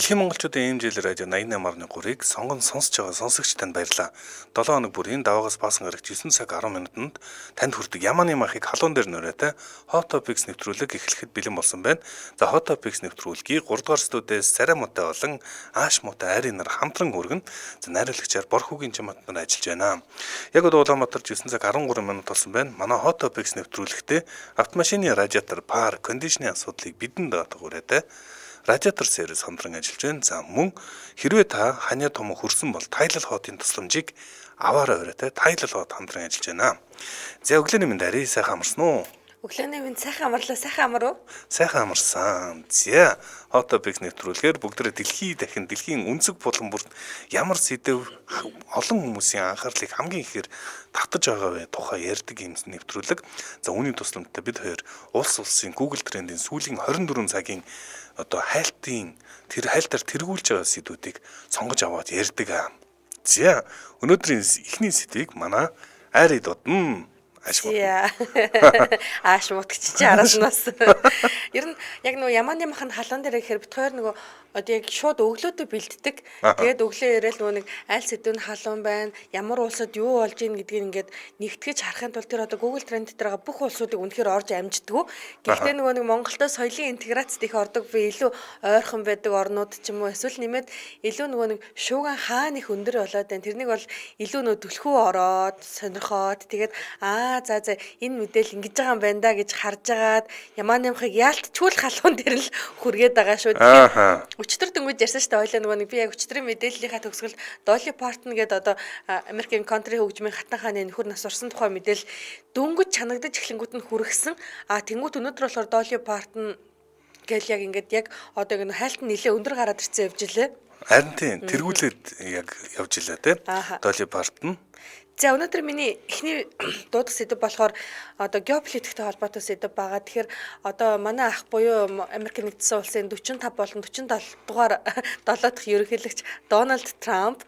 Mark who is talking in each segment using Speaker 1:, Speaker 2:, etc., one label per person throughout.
Speaker 1: Дэлхийн монголчуудын ээлжил радио 88.3-ыг сонгон сонсож байгаа сонсогч танд баярлалаа. 7 хоног бүрийн даваагаас баасан гарагч 9 цаг 10 минутанд танд хүрдэг Яманы махыг халуун дээр нөрөөтэй Hot Topics нэвтрүүлэг эхлэхэд бэлэн болсон байна. За Hot Topics нэвтрүүлгийг 3 дугаар студиэс Царай муутай болон Ааш муутай айрын нар хамтран хүргэн найруулагчаар Борхүүгийн Чаматнаар ажиллаж байна. Яг Улаанбаатар 9 цаг 13 минут болсон байна. Манай Hot Topics нэвтрүүлэгтээ автомашины радиатор, пар, кондишны асуудлыг бидэнд даатгуурайтай радиатор сервис хамтран ажиллаж байна. За мөн хэрвээ та ханиа том хөрсөн бол Тайлал хотын тусламжийг аваарай өрөөтэй Тайлал хот хамтран ажиллаж байна. За өглөөний минь дарий сайхан амарсан уу?
Speaker 2: Өглөөний минь сайхан амарлаа, сайхан амар уу?
Speaker 1: Сайхан амарсан. За Hot Topics нэвтрүүлгээр бүгдээ дэлхийн өнцөг булан бүрт ямар сэдв олон хүмүүсийн анхаарлыг хамгийн ихээр татаж байгаа вэ тухай ярьдаг юм нэвтрүүлэг. За үүний тусламжтай бид хоёр улсын Google Trend-ийн сүүлийн 24 цагийн хайлтаар тэргүүлж байгаа сэдвүүдийг сонгож аваад ярьдаг. За өнөөдрийн эхний сэдвийг манай Айрын додн
Speaker 2: Ааш мутгч чи араснаас. Ер нь яг нөгөө Яманы махан халуун дээр ихээр бид хоёр нөгөө одоо яг шууд өглөөдөө бэлддэг. Тэгээд өглөө ирээл нөгөө нэг аль сэдвэн халуун байна. Ямар улсад юу болж ийн гэдгийг ингээд нэгтгэж харахын тулд тэр одоо Google Trend дээр байгаа бүх улсуудыг үнэхээр орж амждаг. Гэхдээ нөгөө нэг Монголтой соёлын интеграцд их ордог би илүү ойрхон байдаг орнууд ч юм уу эсвэл нэмээд илүү нөгөө нэг шууган хаан их өндөр болоод байна. Тэрнийг бол илүү нөгөө түлхүү ороод сонирхоод тэгээд за энэ мэдээлэл ингэж байгаа юм байна да гэж харж агаад Яманы махыг яалтчгүй халуун дээр л хүргээд байгаа шүү. Өчтөр дөнгөж ярьсан шүү дээ. Хойлоо нөгөө нэг би яг өчтөрийн мэдээллийнхаа төгсгөл Dolly Parton гэдэг одоо Америкийн country хөгжмийн хатан хааны нөхөр нас орсон тухай мэдээлэл дөнгөж чанагдаж эхлэнгүүт нь хүргэсэн. Тэнгүүт өнөөдөр болохоор Dolly Parton гэл яг ингээд яг одоо ингэ хайлт нь нэлээ өндөр гараад ирсэн явж илээ.
Speaker 1: Харин тийм тэргүүлээд яг явж илээ тийм. Dolly Parton.
Speaker 2: За өнөөдөр миний эхний дуудах сэдв болохоор одоо геополитиктэй холбоотой сэдв байгаа. Тэгэхээр одоо манай ах буюу Америк нэгдсэн улсын 45 болон 47 дугаар 7 дахь ерөнхийлөгч Дональд Трамп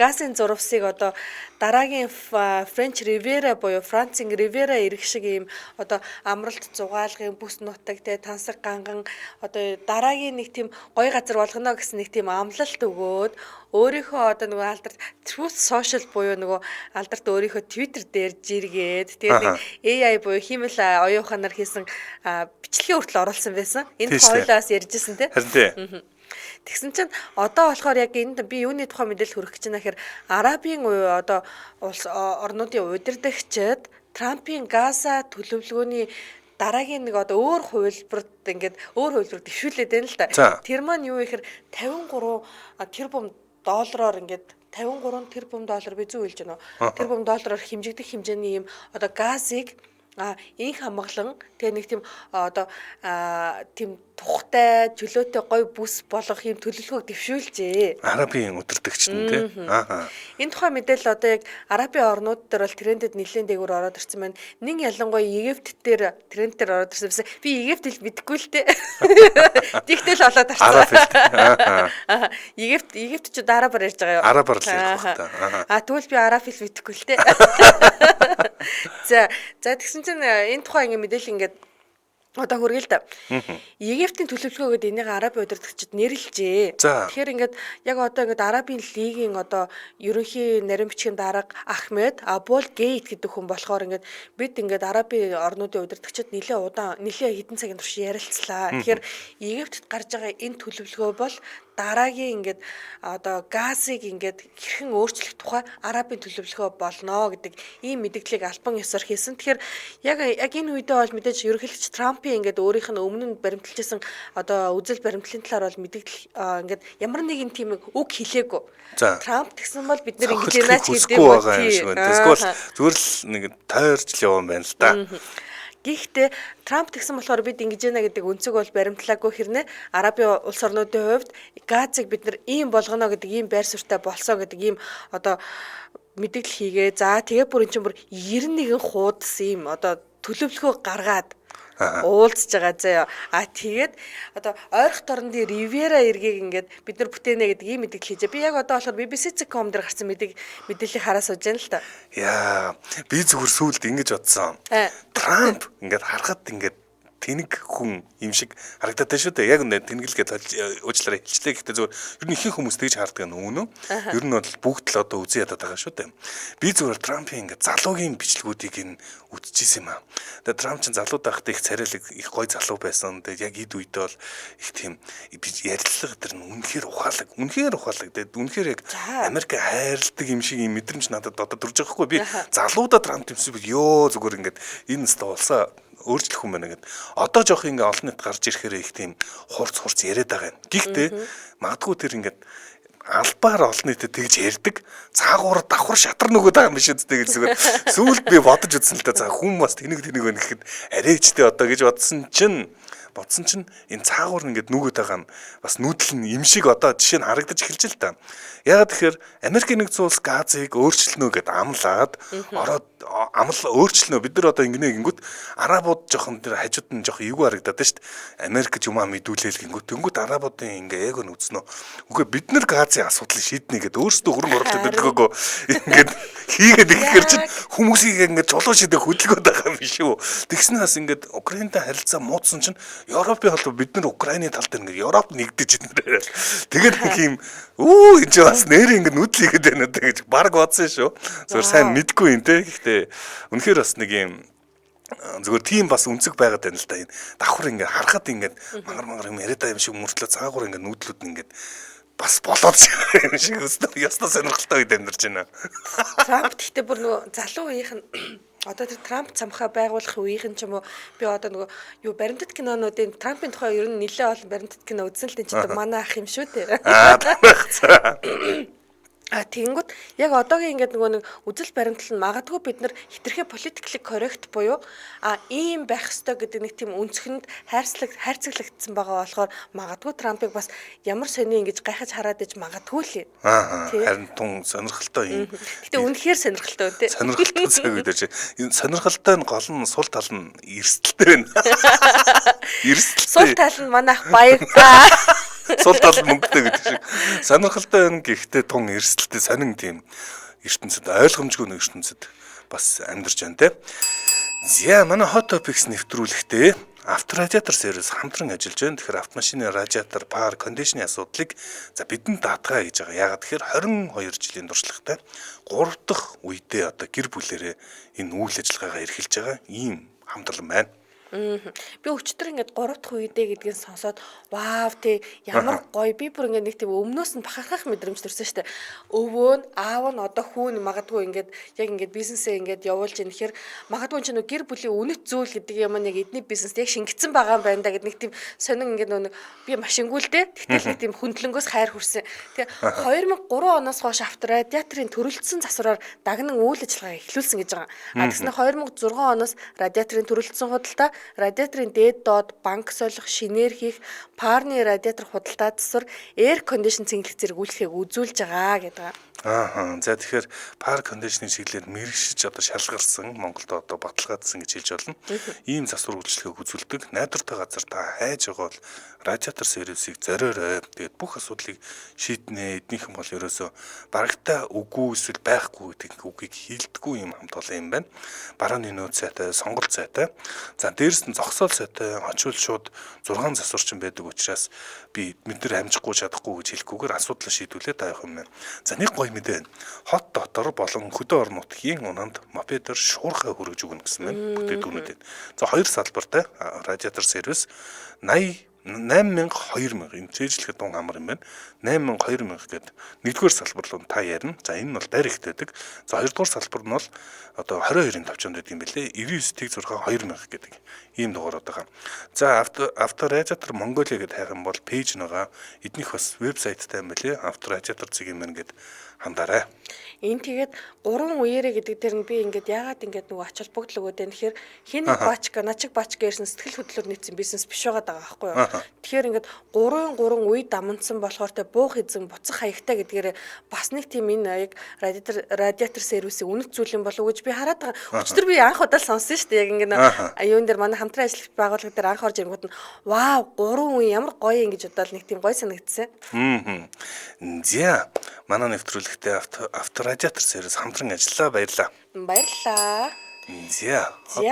Speaker 2: газын зурвсыг одоо дараагийн Френч Ривера буюу Францын Ривера ирэх шиг ийм одоо амралт зугаалгын бүс нутаг те тансаг ганган одоо дараагийн нэг тийм гоё газар болгоно гэсэн нэг тийм амлалт өгөөд өөрийнхөө одоо нөгөө алдарт Truth Social буюу нөгөө алдарт өөрийнхөө Twitter дээр жиргээд тэгээд AI буюу хиймэл оюуханаар хийсэн бичлэгийн хүртэл оруулсан байсан. Энэ хоёлаас ярьжсэн те. Тэгсэн чинь одоо болохоор яг энд би юуны тухай мэдээлэл хүргэх гэж байна гэхээр Арабын одоо улс орнуудын удирдагчид Трампын Газа төлөвлөгөөний дараагийн нэг одоо өөр хувилбарт ингээд өөр хувилбар дэвшүүлээд байна л да. Тэр маань юу гэхээр 53 тэрбум доллараар ингээд 53 тэрбум доллар би зөв хэлж байна уу? Тэрбум доллараар хэмжигдэх хэмжээний юм одоо газыг инх хамгаалan тэгээ нэг тийм одоо тийм тухтай чөлөөтэй гой бүс болгох юм төлөвлөгөөг дэвшүүлжээ.
Speaker 1: Арабын удирдагч нь тийм.
Speaker 2: Энэ тухай мэдээлэл одоо яг Арабын орнууд дээр бол трендэд нэлээд дээгүүр ороод ирсэн байна. Нэг ялангуяа Египт дээр тренд дээр ороод ирсэн байсан. Би Египт хэл мэдэхгүй л дээ. Тэгтэл олоод
Speaker 1: харсан.
Speaker 2: Египт ч арабаар ярьж байгаа юу?
Speaker 1: Арабаар л ярьж байгаа.
Speaker 2: Тэгвэл би араб хэл мэдэхгүй л дээ. За тэгсэн чинь энэ тухай ингэ мэдээлэл ингээд одоо хүргээл та. Египтийн төлөвлөгөөгөөд энийг Арабын удирдагчид нэрлэжээ. Тэгэхээр ингээд яг одоо ингээд Арабын лигийн одоо ерөнхий нарийн бичгийн дарга Ахмед Абул Гейт гэдэг хүн болохоор ингээд бид ингээд Арабын орнуудын удирдагчид нэлээ хэдэн цагийн турш ярилцлаа. Тэгэхээр Египтэд гарч байгаа энэ төлөвлөгөө бол дараагийн ингээд одоо газыг ингээд хэрхэн өөрчлөх тухай Арабын төлөвлөгөө болно гэдэг ийм мэдээллийг албан ёсоор хийсэн. Тэгэхээр яг энэ үедээ бол мэдээж ерөнхийлөгч Трампын ингээд өөрийнх нь өмнө нь баримталжсэн одоо үзэл баримтлалын талаар бол мэдээлэл ингээд ямар нэгэн тийм үг хэлээгүй. Трамп тэгсэн бол бид нэр ингэж яана ч гэдэг юм уу.
Speaker 1: Тэгвэл зүгээр л нэг тойрч л явсан байна л да.
Speaker 2: Гэхдээ Трамп тэгсэн болохоор бид ингэж яана гэдэг өнцөг бол баримтлаагүй хэрнээ Арабын улс орнуудын хувьд газыг бид нар ийм болгоно гэдэг ийм байр суурьтай болсон гэдэг ийм одоо мэдээлэл хийгээ. Тэгээ бүр эн чинь бүр 91 хуудас ийм одоо төлөвлөгөө гаргаад уулзж байгаа заяа. Тэгээд одоо ойрох торнын Ривера эргийг ингээд бид нар бүтээнэ гэдэг ийм мэдээлэл хийжээ. Би яг одоо болохоор BBC.com дээр гарсан мэдээллийг хараа сууж байна л та.
Speaker 1: Би зүгээр сүүлд ингэж бодсон. Трамп ингээд харахад ингээд тэнэг хүн юм шиг харагдаад байна шүү дээ. Яг үнэ тэнэглэгээд уучлаарай хэлчлээ. Гэхдээ зөвхөн ер нь ихэнх хүмүүс тэгж хардаг нь үнэн. Ер нь бол бүгд л одоо үзэн ядаад байгаа шүү дээ. Би зүгээр Трампын ингээд залуугийн бичлэгүүдийг ин үзчихсэн юм аа. Тэгээ Трамп ч залуу байхдаа их царайлаг их гой залуу байсан. Тэгээ яг эд үедээ бол их тийм ярилцлага тэр нь үнэхээр ухаалаг. Тэгээд үнэхээр яг Америк хайрладаг юм шиг юм мэдрэмж надад одоо төрж байгаа хгүй. Би залуудаа Трамп юмсыг ёо зүгээр ингээд энэ стол улсаа өөрчлөх юм байна гэд. Одоо жоох ингээ олон нийт гарч ирэхээр их тийм хурц яриад байгаа юм. Гэхдээ магадгүй тэр ингээд албаар олон нийтэд тэгж ярьдаг. Цаагуур давхар шатар нөгөөд байгаа юм биш үстэй гэж зүгээр. Сүүлд би бодож үзсэн л да. За хүн бас тэнэг байна гэхэд арайчтэй одоо гэж бодсон чинь энэ цаагуур ингээд нүгэд байгаа нь бас нүүдэл нь юм шиг одоо жишээ нь харагдаж эхэлж л та. Ягаад тэгэхээр Америкийн нэгдсэн улс газыг өөрчлөнө гэд амлаад ороод өөрчлөнө бид нар одоо ингэнэ гингүүт арабууд жоохон тэр хажууд нь жоохон эвгүй харагдаад байна шүү дээ. Америк ч юм аа мэдүүлээл гингүүт арабуудын ингээ яг нь үзнэ. Үгүй бид нар газын асуудлыг шийднэ гэд өөрсдөө хөрөнгө оруулалт өгөөгөө ингээд хийгээд ихээр чинь хүмүүсийг ингээд чулуу шидэх хөдөлгөөд байгаа юм биш үү. Тэгснээс ингээд Украинтай харилцаа муудсан чинь Европын холбоо бид нар Украины талд ингээд Европ нэгдэж байна. Тэгээд нэг юм энэ ч бас нэр ингээд нүдлийгээд байна даа гэж баг бодсон шүү. Зөвхөн сайн мэдгүй юм те. Гэхдээ үнэхээр бас нэг юм зүгээр тийм бас үнцэг байгаад байна л да. Энэ давхар ингээд харахад ингээд мангар юм яриад байгаа юм шиг мөртлөө цаагуур ингээд нүүдлүүд нь ингээд бас болоод юм шиг өстө ястаа сонирхолтой үед амьдарч байна.
Speaker 2: Трамп гэхдээ бүр нөгөө залуу үеийнх нь одоо тэр Трамп цамхаа байгуулах үеийнх нь ч юм уу би одоо нөгөө юу баримтат кинонуудын Трампын тухай ер нь нэлээд олон баримтат кино үзсэн л тийм ч одоо манай ах юм шүү дээ. Тэгэнгүүт яг одоогийн ингээд нөгөө нэг үзэл баримтлал нь магадгүй бид нар хитрхээ politically correct буюу ийм байх ёстой гэдэг нэг тийм өнцгөнд хайрцаглагдсан байгаа болохоор магадгүй Трампыг бас ямар сони ингэж гайхаж хараад иж магадгүй л.
Speaker 1: Харин тун сонирхолтой юм.
Speaker 2: Гэтэ үнэхээр сонирхолтой үү те.
Speaker 1: Сонирхолтой цаг үед чи энэ сонирхолтой нь гол нь сул тал нь эрсдэлтэй байна. Эрсдэлтэй.
Speaker 2: Сул тал нь манайх баяр.
Speaker 1: Сул тал мөнгөтэй гэдэг шиг. Сонирхолтой байна гэхдээ тун эрсдэлтэй сонин тийм ертөнцид ойлгомжгүй нэг ертөнцид бас амьдарч байна те. За манай Hot Topics нэвтрүүлэгтээ авторадиатор сервис хамтран ажиллаж байна. Тэгэхээр автомашины радиатор, пар, кондишны асуудлыг за бидэнд даатгаа гэж байгаа. Ягаад тэгэхээр 22 жилийн туршлагатай 3 дахь үедээ одоо гэр бүлэрээ энэ үйл ажиллагаагаа эрхэлж байгаа ийм хамтлан байна.
Speaker 2: Би өчтөр ингээд 3 дахь үедээ гэдгийг сонсоод вау тий ямар гоё би бүр ингээд нэг тийм өмнөөс нь бахархах мэдрэмж төрсөн шүү дээ. Өвөө нь аав нь одоо хүүн магадгүй ингээд яг ингээд бизнесээ ингээд явуулж ийн гэхээр магадгүй ч нэг гэр бүлийн үнэт зүйл гэдэг юм яг эдний бизнест яг шингэцэн байгаа юм байна да гэдэг нэг тийм сонин ингээд нэг би машингүй л дээ. Тэгтэл нэг тийм хөндлөнгөөс хайр хүрсэн. Тэгээ 2003 оноос хойш авторадиаторын төрөлдсөн засвараар дагнан үйл ажиллагаа эхлүүлсэн гэж байгаа. Тэгснэ 2006 оноос радиаторын төрөлдсөн худалдаа радиаторын дээд доод банк солих, шинээр хийх, парны радиатор худалдаа засвар, air condition цэнгэлэх зэрэг үйлчлэгийг үзүүлж байгаа гэдэг.
Speaker 1: За тэгэхээр пар кондишны чиглэлээр мэрэгшиж одоо шалгарсан Монголд одоо баталгаажсан гэж хэлж болно. Ийм засвар үйлчлэгийг үзүүлдэг. Найдвартай газар та хайж байгаа бол радиатор сервисийг зориорой. Тэгээд бүх асуудлыг шийднэ. Эднийхэн бол ерөөсөө барагтаа үгүй эсвэл байхгүй гэдэг үгийг хилдэггүй юм хамт олон юм байна. Барааны нөөц сайтай, сонголт сайтай. За дээрэс нь зогсоол сайтай, очвол шууд 6 засварчин байдаг учраас би мэдэр амжихгүй чадахгүй гэж хэлэхгүйгээр асуудлаа шийдвүлээ таах юм байна. За нэг гоё мэдээ. Хот дотор болон хөдөө орон нутгийн унанд мопедээр шуурхай хөргөж өгнө гэсэн байна. Бүтээгдэхүүнүүдэд. За хоёр салбартай радиатор сервис 8,000 энэ чийжлэхэд тун амар юм байна. 8,000 гэдэг нэгдүгээр салбар руу та ярина. За энэ нь бол дайрект байдаг. За хоёрдугаар салбар нь бол одоо 22-ын тавчанд байдаг юм билээ. 99-ийг 6,000 гэдэг ийм дугаарууд байгаа. За авторадиатор Mongolia гэдэг хайх юм бол пэйж нэгаа эднийх бас вебсайттай юм билээ. Авторадиатор зэг юм гээд хандаарай.
Speaker 2: Энэ тэгээд 3 үеэрэ гэдэг дээр нь би ингээд яагаад ингээд нөгөө ач холбогдол өгөөд байна. Тэгэхээр хин бачка, начиг бачка гэсэн сэтгэл хөдлөлөөр нийцсэн бизнес биш байгаа байхгүй юу. Тэгэхээр ингээд 3 үе дамнсан болохоор тэ буух эзэн буцах хаягтай гэдгээр бас нэг тийм энэ яг радиатор сервисийн үнэт зүйл юм болов уу гэж би хараад байгаа. Өчтөр би анх удаа сонсон шүү дээ. Яг ингээд аюун дээр манай хамтран ажиллах байгууллага дээр анх орж ирэнгүүт нь вау 3 үе ямар гоё юм гэж бодоод нэг тийм гоё санагдсан.
Speaker 1: За манай нэвтрүүлэгтээ авторадиатор сервис хамтран ажиллаа баярлаа.
Speaker 2: Баярлалаа.
Speaker 1: За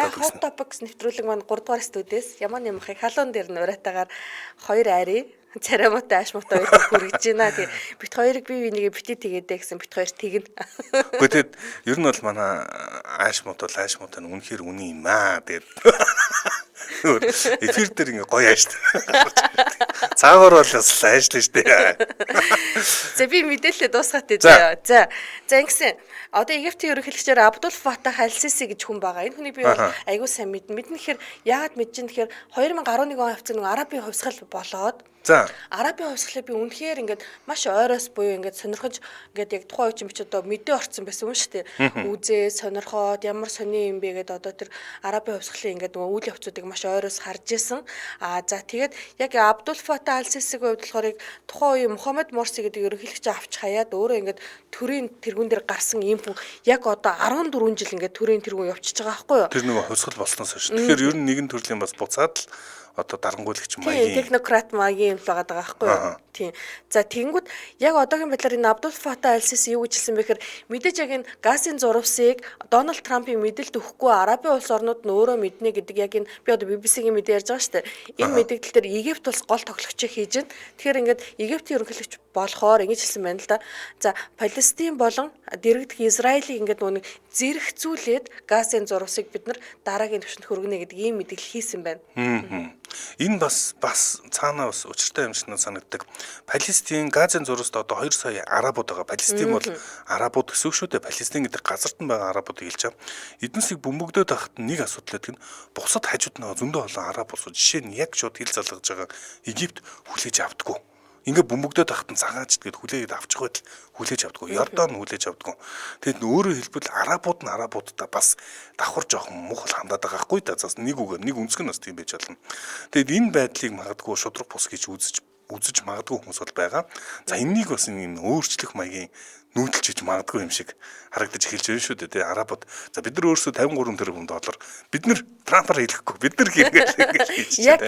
Speaker 2: Hot Topics нэвтрүүлэг маань 3 дугаар студиэс ямар нэмахыг халуун дээр нь урайтаагаар хоёр айрыг царамуутай аашмуутай хоёр хүргэж байна. Тэгээ бит хоёрыг бие бинийгээ бити тэгээдэ гэсэн бит хоёр тэгнэ.
Speaker 1: Гэхдээ тэгэд ер нь бол манай аашмуутай нь үнэхээр үний юм аа. Тэгээд эфир дээр ингээ гоё ааштай. Цаагаар бол бас ааштай штэ.
Speaker 2: За би мэдээлэлээ дуусгах тий. За ингэсэн. Одоо Египтийн ерөнхийлөгчээр Абдул Фатах Аль-Сиси гэж хүн байгаа. Энэ хүнийг би бол айгүй сайн мэднэ. Мэднэхээр яагаад мэдэж чинь тэгэхээр 2011 он хавцаг нэг Арабын хувьсгал болоод Арабын хувьсгалыг би үнэхээр ингээд маш ойроос буюу ингээд сонирхож ингээд яг тухайн үе чинь би ч одоо мэдээ орцсон байсан юм шүү дээ. Үзээ сонирхоод ямар сони юм бэ гэдээ одоо тэр Арабын хувьсгалын ингээд нөгөө үйл явцуудыг маш ойроос харж исэн. За тэгээд яг Абдул Фатах Аль-Сисигийн хувьд болохоор тухайн үе Мухаммед Морси гэдэг ерөнхийлөгчөө авч хаяад өөрөө ингээд төрийн тэргүүн дээр гарсан юм хүн яг одоо 14 жил ингээд төрийн тэргүүн явчихж байгаа байхгүй юу?
Speaker 1: Тэр нөгөө хувьсгал болсноос хойш. Тэгэхээр ер нь нэгэн төрлийн бас буцаад л одоо дарангуйлагч маягийн
Speaker 2: технократ маягийн юм л байгаа байхгүй юу? Тийм. За тэгэнгүүт яг одоогийн байдлаар энэ Абдул Фатах Аль-Сиси юу гэж хэлсэн бэ гэхээр мэдээж яг энэ газын зурвсыг Дональд Трампын мэдээлэлд өгөхгүй Арабын улс орнууд нь өөрөө мэднэ гэдэг яг энэ би одоо BBC-гийн мэдээ ярьж байгаа шүү дээ. Энэ мэдээлэл дээр Египт улс гол тоглогчийг хийж байна. Тэгэхээр ингээд Египтийн ерөнхийлөгч болохоор ингэж хэлсэн байна л да. За Палестин болон дэрэгдэх Израилийг ингээд нэг зэрэгцүүлээд газын зурвсыг бид нар дараагийн түвшинд хөргөнө гэдэг ийм мэдээлэл хийсэн байна.
Speaker 1: Энэ бас цаанаа бас учиртай юм шиг санагддаг. Палестин Газын зурваст одоо 2 сая арабууд байгаа. Палестин бол арабууд гэсэн үг шүү дээ. Палестин гэдэг газарт нь байгаа арабуудыг хэлж байгаа. Эднэсийг бөмбөгдөөд байхад нэг асуудал байдаг нь бусад хажууд нь зөндөө олон араб улсууд жишээ нь яг шууд хил залгаж байгаа Египт хүлээж авдаггүй. Ингээ бөмбөгдөөд ахт нь цагаач гэд хүлээгээд авчих байтал хүлээж авдаггүй. Йордан хүлээж авдаггүй. Тэгэд өөрөөр хэлбэл арабууд нь арабуудтай бас давхар жоохон муухай хандаад байгаа хгүй да. Зас нэг үгээр нэг өнцг нь бас тийм байж болно. Тэгэд энэ байдлыг магадгүй шудраг бус гэж үзэж магадгүй хүмүүс бол байгаа. За энэнийг бас юм өөрчлөх маягийн нүүдэлж магадгүй юм шиг харагдаж эхэлж байна шүү дээ. Арабууд за бид нар өөрсдөө 53 тэрбум доллар бид нар Трампаар хэлэхгүй бид нар ингэж
Speaker 2: яг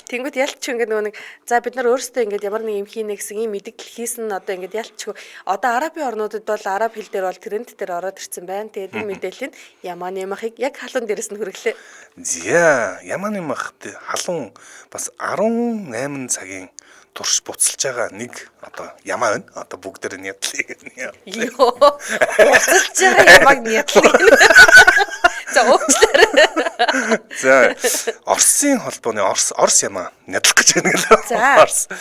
Speaker 2: тэнгууд ялч ингээд нэг за бид нар өөрсдөө ингээд ямар нэг юм хийнэ гэсэн ийм мэдээлэл хийсэн одоо ингээд ялчгүй одоо Арабын орнуудад бол араб хэл дээр бол тренд дээр ороод ирсэн байна. Тэгээд энэ мэдээлэл нь Яманы махыг яг халуун дээрээс нь хөрглөө.
Speaker 1: За Яманы мах халуун бас 18 цагийн турш буцалж байгаа нэг одоо ямаа байна. Одоо бүгдээр нь ядлаа гэнэ.
Speaker 2: Йоо. Буцалж байгаа ямаг нядлаа. За уучлаарай.
Speaker 1: За Оросын холбооны Орос ямаа нядлах гэж байна гэлээ.
Speaker 2: За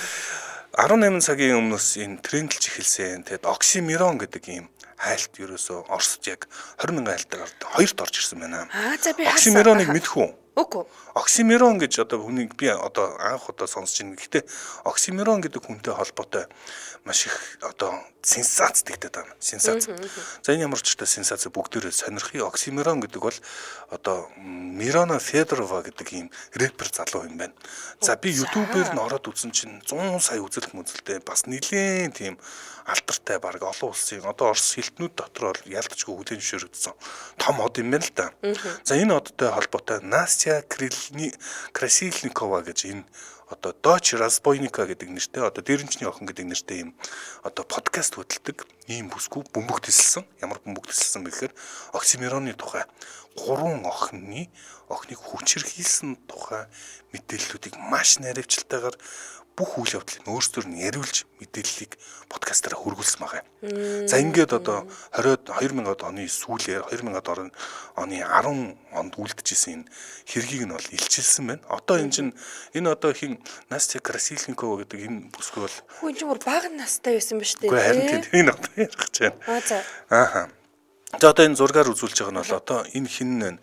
Speaker 1: 18 цагийн өмнөөс энэ трендлж эхэлсэн. Тэгэд оксимирон гэдэг ийм хайлт ерөөсөө Оросд яг 20,000 хайлтаар хоёрт орж ирсэн байна.
Speaker 2: За би
Speaker 1: оксимироныг мэдэх үү?
Speaker 2: Үгүй.
Speaker 1: Оксимирон гэж одоо хүнийг би одоо анх удаа сонсч байна. Гэхдээ оксимирон гэдэг хүнтэй холбоотой маш их одоо сенсац дэгдэт байна. Сенсац. За энэ ямар ч та сенсац бүгдээрээ сонирхъя. Оксимирон гэдэг бол одоо Мирона Федорова гэдэг ийм рэпер залуу юм байна. За би YouTube-ээр нь ороод үзсэн чинь 100 сая үзэлт мүзэлтэй бас нэлээд тийм алдартай баг олон улсын одоо Орос хилтнүүд дотор бол ялдчгүй хүлээн зөвшөөрөгдсөн том од юм байна л да. За энэ одтой холбоотой Настя Красильникова гэж энэ одоо Доч Разбойника гэдэг нэртэй одоо дээрэнчний охин гэдэг нэртэй юм одоо подкаст хөтэлдэг ийм бүсгүй бөмбөгдөлсөн. Ямар бөмбөгдөлсөн бэ гэхээр оксимироны тухай 3 охиныг хүчирхийлсэн тухай мэдээллүүдийг маш наривчлалтайгаар бүх үйл явдлыг өөрсдөр нь яриулж мэдээллийг подкастаараа хөргүүлсэн байгаа. За ингээд одоо 2000-ад оны сүүлээр 2000-ад оны 10 онд үлдчихсэн энэ хэргийг нь бол илчилсэн байна. Одоо энэ одоо хин Настя Красильникова гэдэг энэ бүсгүй бол
Speaker 2: хүн ч бүр бага настай байсан ба шүү дээ.
Speaker 1: Үгүй харин тийм энэ одоо ярих гэж байна.
Speaker 2: За.
Speaker 1: Ааха. За одоо энэ зургаар үзүүлж байгаа нь бол одоо энэ хин нэ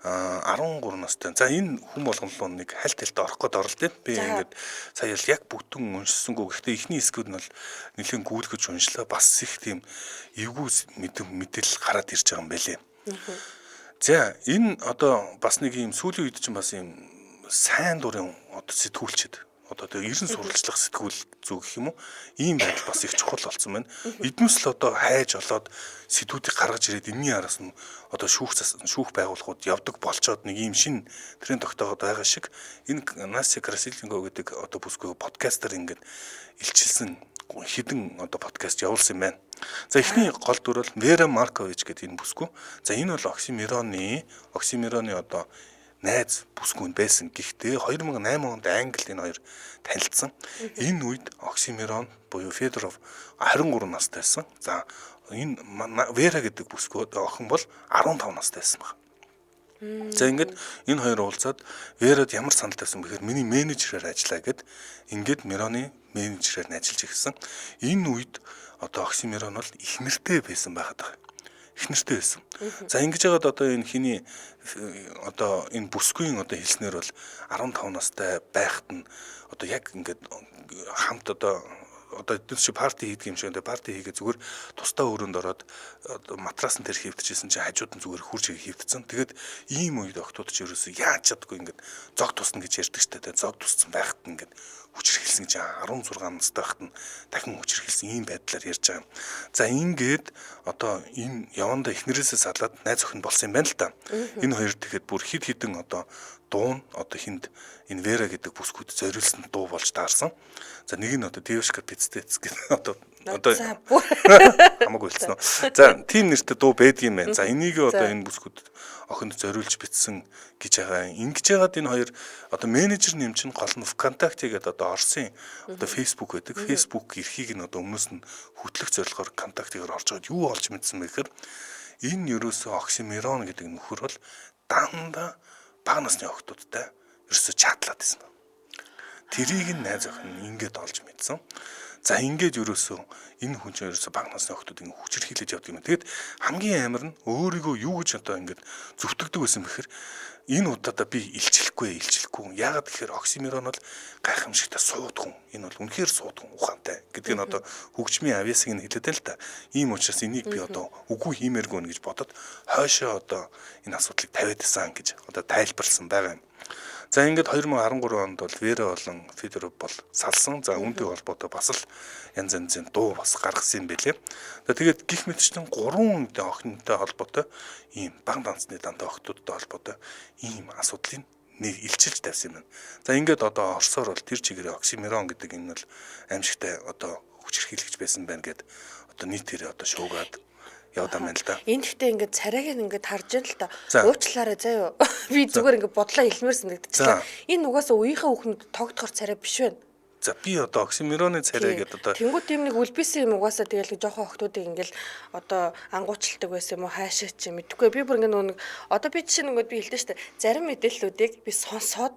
Speaker 1: 13 настай. За энэ хүн болгонлоо нэг хальт хальт орох гээд орол тийм. Би ингээд сая л яг бүтэн уншсангүй. Гэхдээ эхний хэсгүүд нь бол нэлээд гүйлгэж уншлаа. Бас их тийм эвгүй мэдээлэл гараад ирж байгаа юм байлээ. За энэ одоо бас нэг юм сүүлийн үед чинь бас юм сайн дурын одоо сэтгүүлчд одоо тэгээ ерэн сурвалжлах сэтгүүл зүг гэх юм уу ийм байдал бас их чухал болсон байна. Эднээс л одоо хайж олоод сэтгүүдийг гаргаж ирээд энэний араас нь одоо шүүх байгууллагууд явдаг болчоод нэг ийм шин тренд тогтоогод байгаа шиг энэ Настя Красильникова гэдэг одоо бүсгүй подкастер ингээд илчилсэн хідэн одоо подкаст явуулсан юм байна. За эхний гол дүр бол Вера Маркович гэдэг энэ бүсгүй. За энэ бол Оксимироны одоо найз бүсгүй байсан. Гэхдээ 2008 онд Англид энэ хоёр танилцсан. Энэ үед Оксимирон буюу Федоров 23 настай байсан. За энэ Вера гэдэг бүсгүй охин бол 15 настай байсан баг. За ингээд энэ хоёр уулзаад Верад ямар санал тавьсан бэхээр миний менежерээр ажиллаа гэд ингээд Мироны менежерээр нь ажиллаж ирсэн. Энэ үед одоо Оксимирон бол их нэртэй байсан байхад байгаа. Их нэртэй байсан. За ингэж яагаад одоо энэ хиний одоо энэ бүсгүйн одоо хэлснээр бол 15 настай байхад нь одоо яг ингээд хамт одоо эдгээр чи парти хийдэг юм шиг энэ парти хийгээ зүгээр тусдаа өрөөнд ороод матрасан дээр хөвтөжсэн чи хажууд нь зүгээр хурж хөвтөцсөн. Тэгээд ийм үед октод ч ерөөсөө яаж чаддгүй ингээд зог тусна гэж ярьдаг штэ. Тэгээд зог туссан байхад нь ингээд хүчрхэлсэн гэж 16 настай байхад нь дахин хүчрхэлсэн ийм байдлаар ярьж байгаа юм. За ингээд одоо энэ яванда эхнэрээсээ салаад найз охин болсон юм байна л та. Энэ хоёр тэгэхэд бүр хид хідэн одоо дуу нь одоо хинд энэ Вера гэдэг бүсгүйд зориулсан дуу болж таарсан. За нэг нь одоо Девушка Пиццец гэдэг одоо хамаагүй хэлсэн үү. За тийм нэртэй дуу байдгийм байна. За энийг одоо энэ бүсгүйд охинд зориулж бичсэн гэж байгаа. Ингэж яагаад энэ хоёр одоо менежер нэм чинь гол нь ВКонтакте гэдэг одоо Оросын одоо Facebook байдаг. Facebook эрхийг нь одоо өмнөөс нь хөтлөх зорилгоор контактыгаар орж байгаад юу олж мэдсэн бэ гэхээр энэ ерөөсөө Оксимирон гэдэг нөхөр бол дандаа бага насны охтуудтай ерөөсөө чатлаад байсан. Тэрийг нь найз охин ингээд олж мэдсэн. За ингээд ерөөсөө энэ хүн чинь ерөөсөө бага насны охтууд ингэ хүчрхийлж явдаг юм. Тэгэд хамгийн амар нь өөрийгөө юу гэж одоо ингээд зүвтгдэг байсан бэхээр энэ удаадаа би илчлэхгүй. Яагаад гэхээр Оксимирон бол гайхамшигтай сууд хүн. Энэ бол үнэхээр сууд хүн ухаантай гэдэг нь одоо хөгжмийн авьяасыг нь хэлээд л та. Ийм учраас энийг би одоо үгүй хиймээргүй нэ гэж бодоод хойшоо одоо энэ асуудлыг тавиад исэн гэж одоо тайлбарлсан байгаа юм. За ингээд 2013 онд бол Вера болон Федоров бол салсан. За үүнтэй холбоотой бас л янз янзын дуу бас гаргасан юм байлээ. Тэгээд гих мэтчтэн 3 охинтой холбоотой ийм баг данцны дандаа охтуудтай холбоотой ийм асуудлыг нэг илчилж тавьсан юм байна. За ингээд одоо Оросоор бол тэр чигээр Оксимирон гэдэг энэ бол аимшигтай одоо хүчрхийлэгч байсан байна гэд одоо нийтээрээ одоо шуугаад яваад байна л да.
Speaker 2: Энэ гэхдээ ингээд царайг ингээд харж байна л да. Уучлаарай заяа. Би зүгээр ингээд бодлоо хэлмээр санагдчихлаа. Энэ угаасаа үеийнхээ хүүхнүүд тогтохор царай биш байна.
Speaker 1: За би одоо Оксимироны царай гэдэг одоо
Speaker 2: тэнгуут юм нэг үлбисэн юм угаасаа тэгэл жоохон охтуудыг ингээл одоо ангуучилдаг байсан юм уу хаашаа чи мэдэхгүй. Би бүр ингээд нэг одоо би жишээ нэгэд би хэлдэг штэ. Зарим мэдээллүүдийг би сонсоод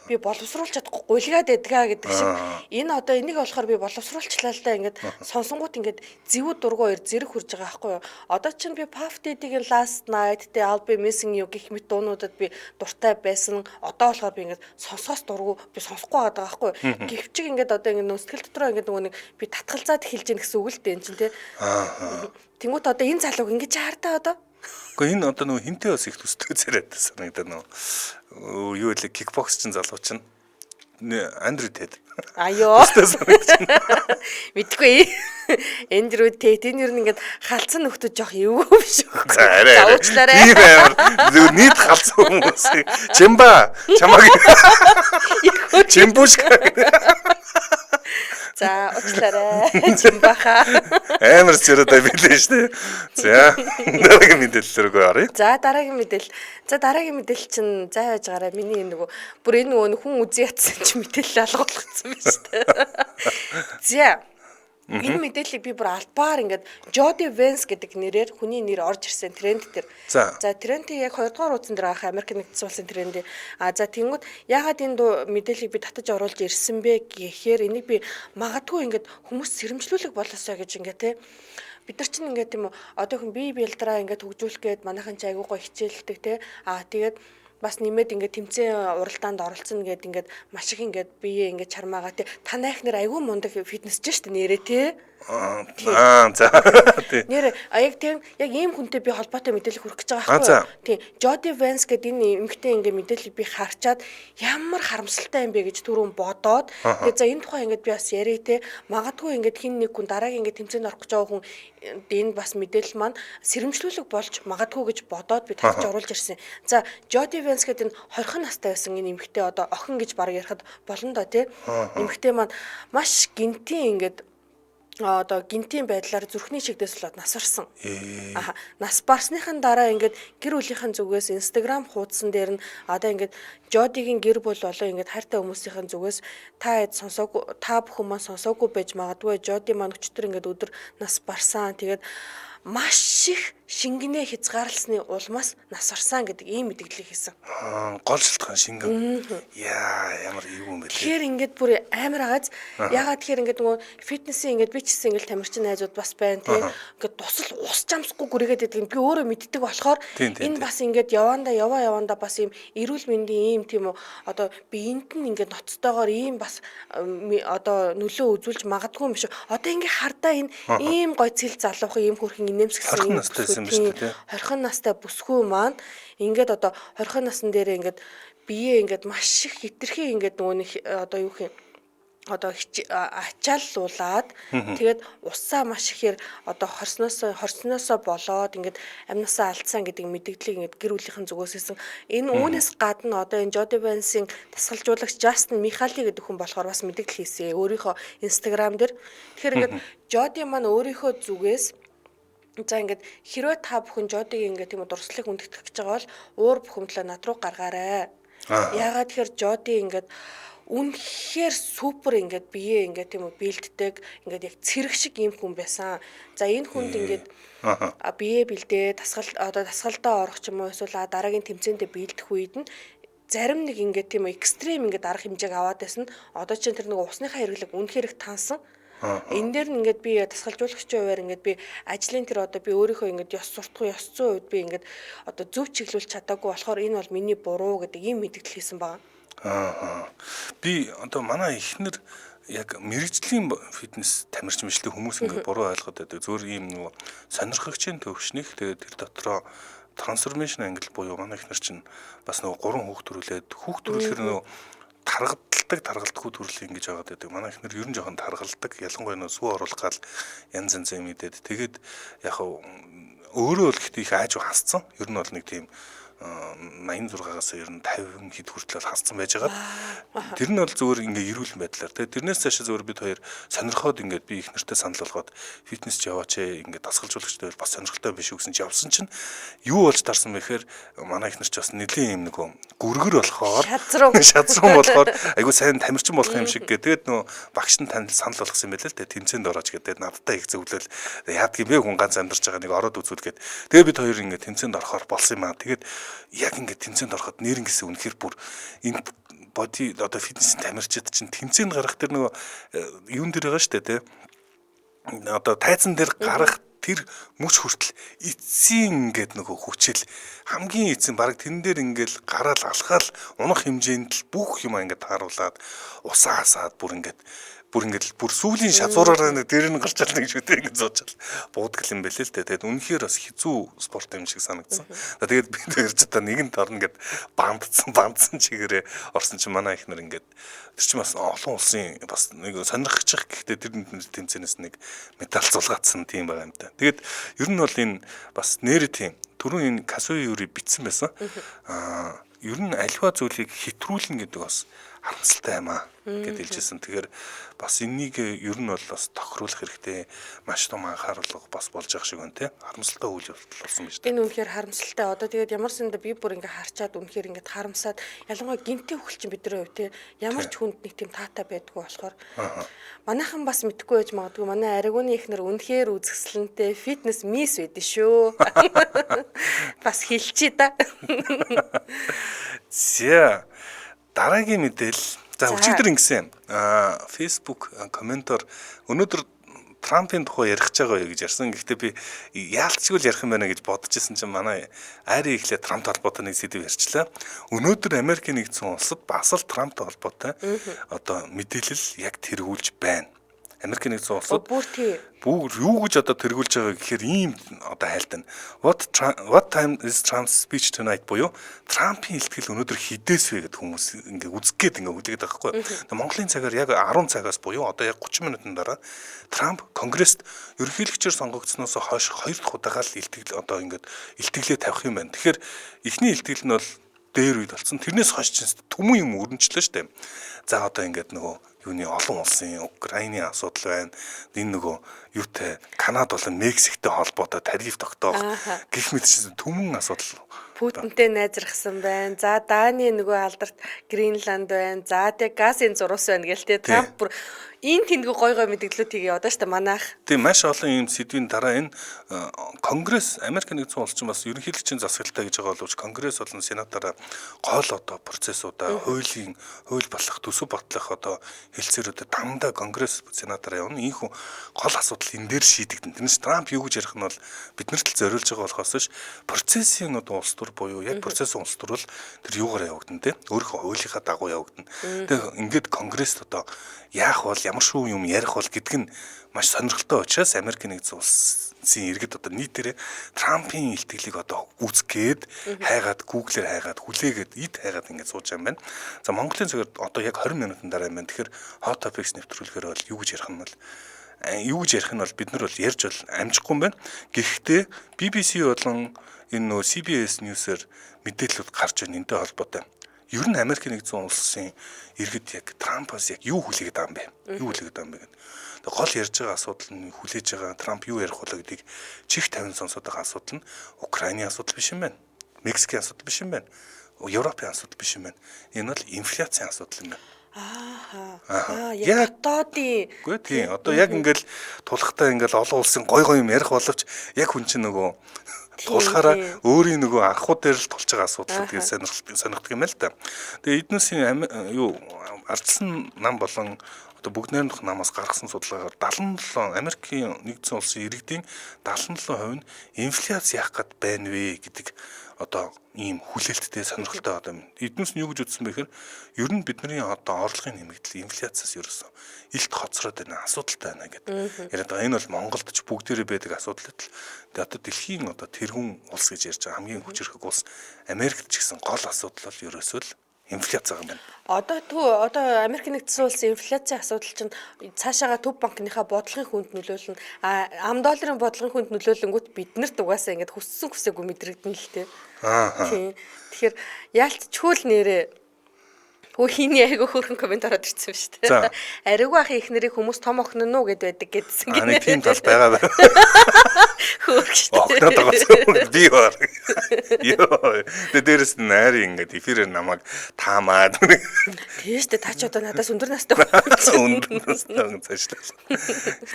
Speaker 2: би боловсруулж чадахгүй гулгаад байдгаа гэдэг шиг энэ одоо энийг болохоор би боловсруулчлаа л да ингээд сонсонгууд ингээд зэвүүд дургуу зэрэг хурж байгаа байхгүй юу. Одоо чинь би Puff Daddy-гийн Last Night тэ I'll Be Missing You гэх мэт дуунуудад би дуртай байсан. Одоо болохоор би ингээд сонсоос дургуу би сонсохгүй байгаа байхгүй юу. Гэвчиг ингээд одоо ингээд нөсгөл дотроо ингээд нөгөө нэг би татгалзаад эхэлж гин гэсэн үг л дээ энэ чинь тэ. Тэнгүүт одоо энэ залууг ингээд чаартаа одоо
Speaker 1: Гэхдээ энэ одоо нөгөө хинтээ бас их төстэй зэрэг санагдаад нөгөө юу вэ кикбокс чин залуу чинь Андрю Тед.
Speaker 2: Аяа. Мэдгүй. Эндрю Тед энэ юу нэгэд халдсан нөхдөд жоох эвгүй биш үү?
Speaker 1: За уучлаарай. Зөв нийт халдсан хүмүүс. Чимба чамаг. Чимбушка.
Speaker 2: За уучлаарай. Чимбаха.
Speaker 1: Амар зэрэг билээ шүү дээ. За дараагийн мэдээлэл рүү оръё.
Speaker 2: За дараагийн мэдээлэл чинь зай байж гараа миний нөгөө бүр энэ нөгөө хүн үзий ятсан чи мэдээлэл алгуулсан байна шүү дээ. За энэ мэдээллийг би бүр албаар ингээд Jody Vance гэдэг нэрээр хүний нэр орж ирсэн тренд дээр. За трендийн яг 2 дугаар утсан дээр ах Америк нэгдсэн улсын тренд. За тэнгууд ягаад энэ мэдээллийг би татаж оруулж ирсэн бэ гэхээр энийг би магадгүй ингээд хүмүүс сэрэмжлүүлэх болоосоо гэж ингээд те бид нар чинь ингээд тийм үү одоо хүн бие биелдраа ингээд хөгжүүлэх гээд манайхан ч айгуугаа хичээлдэг те тэгээд бас нэмээд ингээд тэмцээн уралдаанд оролцсон гээд ингээд маш их ингээд бие ингээд чармаагаа те та найх нэр айгүй мундаг фитнес ч шүү дээ нэрээ те
Speaker 1: за тий.
Speaker 2: Нэр яг тийм яг ийм хүнтэй би холбоотой мэдээлэл хүргэж байгаа байхгүй юу? Тий. Jody Vance гэдэг энэ эмэгтэй ингээ мэдээллийг би харчаад ямар харамсалтай юм бэ гэж түрүүн бодоод тэгээ за энэ тухай ингээд би бас яриа те магадгүй ингээд хин нэг хүн дараагийн ингээд тэмцээнд орох гэж байгаа хүн энэ бас мэдээлэл маань сэрэмжлүүлэг болж магадгүй гэж бодоод би тавьж оруулж ирсэн. За Jody Vance гэдэг энэ 20 настай байсан энэ эмэгтэй одоо охин гэж баг ярихад болно доо те. Эмэгтэй маань маш гинтийн ингээд одоо гинтийн байдлаар зүрхний чигдээс болоод нас барсан. Нас барсныхан дараа ингээд гэр бүлийнхэн зүгээс Instagram хуудсан дээр нь одоо ингээд Жодигийн гэр бүл болоо ингээд хайртай хүмүүсийнхэн зүгээс та бүхэн маань сонсоогүй байж магадгүй Жоди маань өчтөр ингээд өдөр нас барсан. Тэгээд маш их шингэнэ хязгаарласны улмаас нас барсан гэдэг ийм мэдээлэл хийсэн.
Speaker 1: Гол шалтгаан шингэн. Ямар юу юм бэ?
Speaker 2: Тэгэхээр ингээд бүр амар агааз. Ягаад тэгэхээр ингээд нөгөө фитнесийн ингээд би ч гэсэн ингээд тамирчин найзууд бас байна тий. Ингээд тусал ус чамсахгүй гүрээгээд байдаг юм. Би өөрөө мэддэг болохоор энэ бас ингээд яванда бас ийм эрүүл мэндийн ийм тийм үү одоо биеинд нь ингээд ноцтойгоор ийм бас одоо нөлөө үзүүлж магадгүй юм шиг. Одоо ингээд хардаа энэ ийм гой цэл залуухан ийм хөрхэн инээмсэгсэн
Speaker 1: ийм настай байсан юм шүү дээ.
Speaker 2: 20 настай бүсгүй маань ингээд одоо 20 насн дээрээ ингээд бие ингээд маш их хитрхи ингээд нөгөө нэг одоо юу гэх юм одоо ачааллуулаад тэгээд усаа маш ихээр одоо хорсноосоо болоод ингээд амнасаа алдсан гэдэг мэдээллийг ингээд гэр бүлийнхэн зүгээс хэлсэн. Энэ үүнээс гадна одоо энэ Jody Vance-ийн дасгалжуулагч Justin Mihaly гэдэг хүн болохоор бас мэдээлэл хийсэн. Өөрийнхөө Instagram дээр. Тэгэхээр ингээд Jody маань өөрийнхөө зүгээс за ингээд хэрвээ та бүхэн Жодигийн ингээд тийм дурслыг үндэтгэх гэж байгаа бол уур бухимдлаа над руу гаргаарай. Яагаад тэгэхээр Жоди ингээд үнэхээр супер ингээд бие ингээд тийм үү бэлддэг ингээд яг цэрэг шиг юм хүн байсан. За энэ хүнд ингээд бие бэлдээ дасгалдаа орох ч юм уу эсвэл дараагийн тэмцээндээ бэлдэх үед нь зарим нэг ингээд тийм экстрим ингээд арга хэмжээг аваад байсан. Одоо чинь тэр нэг усныхаа хэрэглэг үнэхээр их тансан. Энэ дээр нь ингээд би дасгалжуулагчийн хувьар ингээд би ажлын тэр одоо би өөрийнхөө ингээд ёс суртахуун ёс зүйн үед би ингээд одоо зөв чиглүүлж чадаагүй болохоор энэ бол миний буруу гэдэг ийм мэдээлэл хийсэн байна.
Speaker 1: Би одоо манай эхнэр яг мэрэгжлийн фитнес тамирчин мэтлэг хүмүүс ингээд буруу ойлгоод байдаг. Зөвхөн ийм нэг сонирхогчийн төвшнийг тэгээд тэр дотроо трансформашн англ буюу манай эхнэр чинь бас нэг 3 хүүхд төрүүлээд хүүхд төрүүлэхээр нэг таргалдаггүй төрөл ингэж байгаа гэдэг. Манай ихнэр ер нь жоохон таргалдаг. Ялангуяа нөө сүү оруулах гал янз янз юм идэд. Тэгээд яг өөрөө бол ихтэй их аажуу хасцсан. Ер нь бол нэг тийм 86-аас ер нь 50 хэд хүртэл хасцсан байж байгаа. Тэр нь бол зөвөр ингээ эрүүл байдлаар. Тэгээд тэрнээс цаашаа зөвөр бид хоёр сонирхоод ингээд би их нартай санал болгоод фитнес ч яваач ингээд дасгалжуулагчтай бол бас сонирхолтой биш үү гэсэн чи явсан чинь юу болж тарсан бэ гэхээр манай их нар ч бас нэлийн юм нэг гүргэр болохоор шазруу болохоор айгу сайн тамирчин болох юм шиг тэгээд нөө багш нь танд санал болгосон юм байл л дээ тэмцээнд орооч гэдэг надтай их зөвлөл яадаг юм бэ хүн ганц амьдарч байгаа нэг ороод үзүүлгээд тэгээд бид хоёр ингээд тэмцээнд орохоор болсон юм аа. Тэгээд яг ингээд тэмцээнд ороход нэрнгэсээ үнэхээр бүр энэ боди одоо фитнесийн тамирчид чинь тэмцээнд гарах тэр нөгөө юун дээр байгаа штэ тий. Одоо тайзан дээр гарах тэр мөч хүртэл эцсийн ингээд нөгөө хүчил хамгийн эцсийн баг тэрэн дээр ингээд гараал алхаал унах хэмжээнд л бүх юм ингээд тааруулаад усаа хасаад бүр сүүлийн шазуураараа дээр нь гарч чадна гэж үтэй ингэ зоочл буудаг юм бэлээ л дээ. Тэгээд үнэхээр бас хэцүү спорт юм шиг санагдсан. Тэгээд бид ярьж та нэгэнд орно гэд бандсан чигээрээ орсон чинь манай ихнэр ингээд тэр чинь бас олон улсын бас нэг сонирхчих гэхдээ тэр тэмцээнээс нэг медаль зулгаацсан тийм байгаа юм да. Тэгээд ер нь бол энэ бас нэр тийм түрүүн энэ Касуи Юри битсэн байсан. Ер нь альва зүйлийг хэтрүүлнэ гэдэг бас харамсалтай юм аа гэж хэлжсэн. Тэгэхээр бас энэнийг ер нь бол бас тохируулах хэрэгтэй. Маш том анхаарал бас болж байгаа шиг байна те. Харамсалтай үйл явдал болсон байж та.
Speaker 2: Энэ үнэхээр харамсалтай. Одоо тэгээд ямар санда би бүр ингээ харчаад үнэхээр ингээ харамсаад ялангуяа гинтийн хөл чинь бидний хувь те ямар ч хүнд нэг тийм таатай байдгүй болохоор манайхан бас мэдхгүй байж магадгүй. Манай аригууны ихнэр үнэхээр үзэсгэлэнтэй фитнес мисс байдэн шүү. Бас хэлчихье да.
Speaker 1: За дараагийн мэдээлэл. За өчигдөр ингэсэн. Facebook комментор өнөөдөр Трампын тухай ярих гэж байгаа юу гэж ярьсан. Гэхдээ би яалтчгүй л ярих юм байна гэж бодож исэн чинь манай айрын ихлэ Трамп холбоотой нэг сэдв ярьчлаа. Өнөөдөр Америкийн нэгдсэн улсад бас л Трамптай холбоотой одоо мэдээлэл яг тэргүүлж байна. Америкийн нэгдсэн улсад бүр юу гэж одоо тэргүүлж байгаа гэхээр ийм одоо хайлтана. What time is Trump's speech tonight буюу Трампын хэлтгэл өнөөдөр хідээс вэ гэдэг хүмүүс ингээ үзгээд ингээ хүлээгээд байгаа хгүй. Монголын цагаар яг 10 цагаас буюу одоо яг 30 минутын дараа Трамп Конгресст ерөнхийлөгчөөр сонгогдсноос хойш 2 дахь удаага л илтгэл одоо ингээ илтгэлээ тавих юм байна. Тэгэхээр эхний илтгэл нь бол дээр үед болсон. Тэрнээс хойш ч төмөн юм өрнөчлөө штэ. За одоо ингээд нөгөө юуны олон улсын Украины асуудал байна. Энэ нөгөө юутай Канада болон Мексиктэй холбоотой тариф тогтоох гэх мэт чинь түмэн асуудал.
Speaker 2: Путинтэй найзрахсан байна. За Дани нөгөө алдарт Гренланд байна. За тэг газын зурус байна гээл те. Трамп бүр энэ тэндгүү гой мэдээлэлүүд хийгээ одоо штэ манайх.
Speaker 1: Тийм маш олон юм сэдвийн дараа энэ Конгресс Америк нэгдсэн улс чинь бас ерөнхийлөгчийн засаглалтай гэж байгаа боловч Конгресс болон Сенатаараа гол одоо процессуудаа хууль болох төсөв батлах одоо хэлцээрүүдэд дандаа Конгресс Сенатаараа явна. Ийхүү гол асуудал энэ дээр шийдэгдэн. Тэрнээс Трамп юу гэж ярих нь бол биднэрт л зориулж байгаа болохоос ш процессын одоо улс төр буюу яг процессын улс төр бол тэр юугаар явагдана те. Өөрийнхөө хуулийнхаа дагуу явагдана. Тэгээ ингээд Конгресст одоо яах бол ямар шүү юм ярих бол гэдг нь маш сонирхолтой учраас Америк нэгдсэн улсын иргэд одоо нийтээрээ Трампын илтгэлийг одоо үзгээд хайгаад Google-ээр хайгаад хүлээгээд хайгаад ингээд сууж байгаа юм байна. За Монголын цагаар одоо яг 20 минутын дараа юм байна. Тэгэхээр hot topics нэвтрүүлгээр бол юу гэж ярих нь бол бид нар бол ярьж бол амжихгүй юм байна. Гэхдээ BBC болон энэ нөө CBS News-ээр мэдээлэлүүд гарч байна энэтэй холбоотой. Ер нь Америк нэгдсэн улсын иргэд яг Трампаас яг юу хүлээгээд байгаа юм бэ? Юу хүлээгээд байгаа юм бэ гэдэг. Тэгээ гол ярьж байгаа асуудал нь хүлээж байгаа Трамп юу ярих вэ гэдгийг чих тавин сонсоод байгаа асуудал нь Украины асуудал биш юм байна. Мексикийн асуудал биш юм байна. Европын асуудал биш юм байна. Энэ бол инфляцийн асуудал юм байна.
Speaker 2: Яг дотоодын.
Speaker 1: Үгүй тийм. Одоо яг ингээл тулхтаа ингээл олон улсын гой юм ярих боловч яг хүн чинь нөгөө тулахаараа өөрийн нөгөө анхууд дээр л тулж байгаа асуудал гэдгийг сонирхдаг юм л да. Тэгээ эднээсийн ардсан нам болон одоо бүгд найрамдах намаас гаргасан судалгаагаар 77 Америкийн нэгдсэн улсын иргэдийн 77% нь инфляц яах гээд байна вэ гэдэг одоо ийм хүлээлттэй сонирхолтой одоо юм. Эднээс нь юу гэж үзсэн бэ гэхээр ер нь бидний одоо орлогын нэмэгдэл инфляцаас ерөөсөн илт хоцроод байна, асуудалтай байна гэдэг. Яриад байгаа энэ бол Монголд ч бүгдээрээ байдаг асуудал л. Тэгээ одоо дэлхийн одоо тэргүүн улс гэж ярьж байгаа хамгийн хүчирхэг улс Америкт ч гэсэн гол асуудал бол ерөөсөө л инфляц байгаа юм байна.
Speaker 2: Одоо Америк нэгдсэн улсын инфляцийн асуудал чинь цаашаага төв банкныхаа бодлогын хүнд нөлөөлнө. Ам долларын бодлогын хүнд нөлөөлөнгүүт биднэрт угаасаа ингээд хүссэн хүсээгүй мэдрэгдэн л тээ. Тийм. Тэгэхээр яалтчгүй л нэрээ хөөхийн айгу хөрхөн комент ороод ирсэн шүү дээ. Ариугүй ахын их нэрийг хүмүүс том охин нь уу гэдээд гэдсэн гинэ.
Speaker 1: Тийм тал байгаа байна.
Speaker 2: Хөөрхөштэй.
Speaker 1: Охноо байгаа би баар. Йоо. Дээрээс найрын ингээд эфирээр намайг таамаад.
Speaker 2: Тийм шүү дээ. Та ч одоо надаас өндөр настай байна.
Speaker 1: Өндөр настай цаашлаа.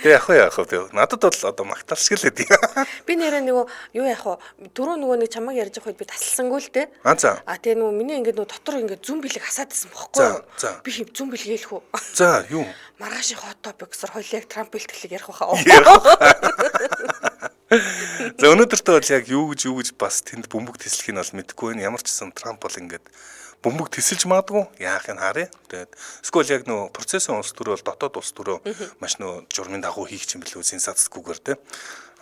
Speaker 1: Гэтэ яах вэ? Надад бол одоо магтаал шиг л байдیں۔
Speaker 2: Би нэрээ нөгөө юу яах вэ? Түрүү нөгөө нэг чамайг ярьж байхад би таслансангүй л дээ. Тэгээ нөгөө миний ингээд нөгөө дотор ингээд зүм бэлэг хасаад байсан бохгүй. Би зүм бэлгээлэх үү?
Speaker 1: За юу?
Speaker 2: Маргаашийн hot topics-ор хоёлаа яг Трамп бэлтгэлийг ярих байхаа.
Speaker 1: За өнөөдөртөө бол яг юу гэж бас тэнд бөмбөг тэслэхийг бол мэдэхгүй байна. Ямар ч гэсэн Трамп бол ингээд бөмбөг тэсэлж магадгүй яахыг харъя. Тэгээд эсвэл яг нөө процессын улс төр бол дотоод улс төрөө маш нөө журмын дагуу хийх юм билүү сенсацгүйгээр те.